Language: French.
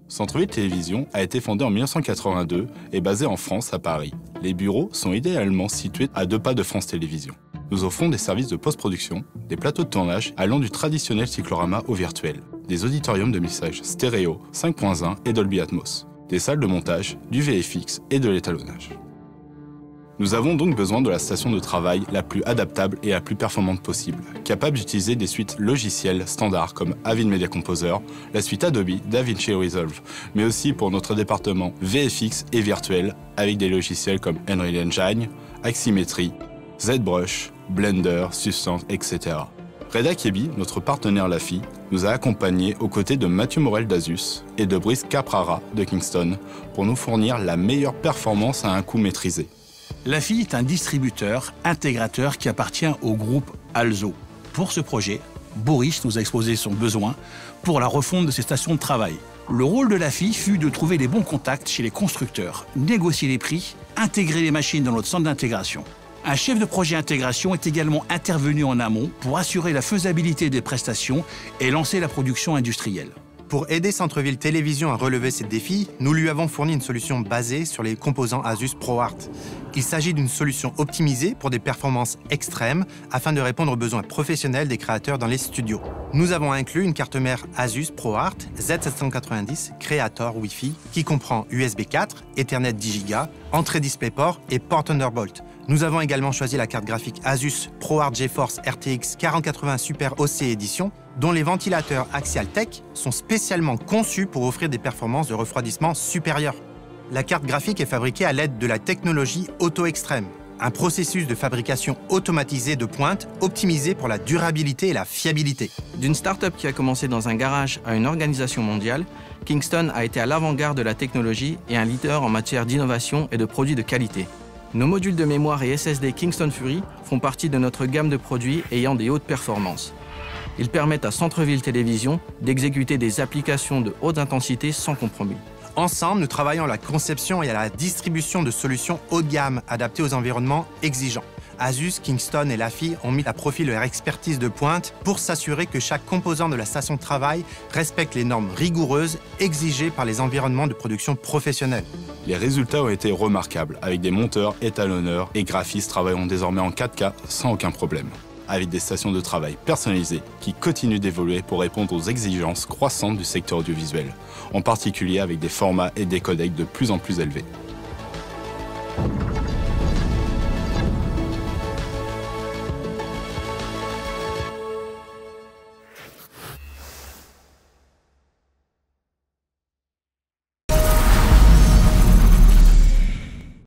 Centre-ville Télévision a été fondé en 1982 et basé en France, à Paris. Les bureaux sont idéalement situés à 2 pas de France Télévisions. Nous offrons des services de post-production, des plateaux de tournage allant du traditionnel cyclorama au virtuel, des auditoriums de mixage stéréo, 5.1 et Dolby Atmos, des salles de montage, du VFX et de l'étalonnage. Nous avons donc besoin de la station de travail la plus adaptable et la plus performante possible, capable d'utiliser des suites logicielles standards comme Avid Media Composer, la suite Adobe DaVinci Resolve, mais aussi pour notre département VFX et virtuel avec des logiciels comme Unreal Engine, Axymetry, ZBrush, Blender, Substance, etc. Reda Kebi, notre partenaire LaFi, nous a accompagnés aux côtés de Mathieu Morel d'Asus et de Brice Caprara de Kingston pour nous fournir la meilleure performance à un coût maîtrisé. LaFi est un distributeur, intégrateur qui appartient au groupe Alzo. Pour ce projet, Boris nous a exposé son besoin pour la refonte de ses stations de travail. Le rôle de LaFi fut de trouver les bons contacts chez les constructeurs, négocier les prix, intégrer les machines dans notre centre d'intégration. Un chef de projet intégration est également intervenu en amont pour assurer la faisabilité des prestations et lancer la production industrielle. Pour aider Centre-ville Télévision à relever ces défis, nous lui avons fourni une solution basée sur les composants Asus ProArt. Il s'agit d'une solution optimisée pour des performances extrêmes afin de répondre aux besoins professionnels des créateurs dans les studios. Nous avons inclus une carte mère Asus ProArt Z790 Creator Wi-Fi qui comprend USB 4, Ethernet 10 Go, entrée DisplayPort et port Thunderbolt. Nous avons également choisi la carte graphique Asus ProArt GeForce RTX 4080 Super OC Edition, dont les ventilateurs Axial Tech sont spécialement conçus pour offrir des performances de refroidissement supérieures. La carte graphique est fabriquée à l'aide de la technologie Auto-Extreme, un processus de fabrication automatisé de pointe optimisé pour la durabilité et la fiabilité. D'une start-up qui a commencé dans un garage à une organisation mondiale, Kingston a été à l'avant-garde de la technologie et un leader en matière d'innovation et de produits de qualité. Nos modules de mémoire et SSD Kingston Fury font partie de notre gamme de produits ayant des hautes performances. Ils permettent à Centre-ville Télévision d'exécuter des applications de haute intensité sans compromis. Ensemble, nous travaillons à la conception et à la distribution de solutions haut de gamme adaptées aux environnements exigeants. Asus, Kingston et LaFi ont mis à profit leur expertise de pointe pour s'assurer que chaque composant de la station de travail respecte les normes rigoureuses exigées par les environnements de production professionnels. Les résultats ont été remarquables, avec des monteurs, étalonneurs et graphistes travaillant désormais en 4K sans aucun problème, avec des stations de travail personnalisées qui continuent d'évoluer pour répondre aux exigences croissantes du secteur audiovisuel, en particulier avec des formats et des codecs de plus en plus élevés.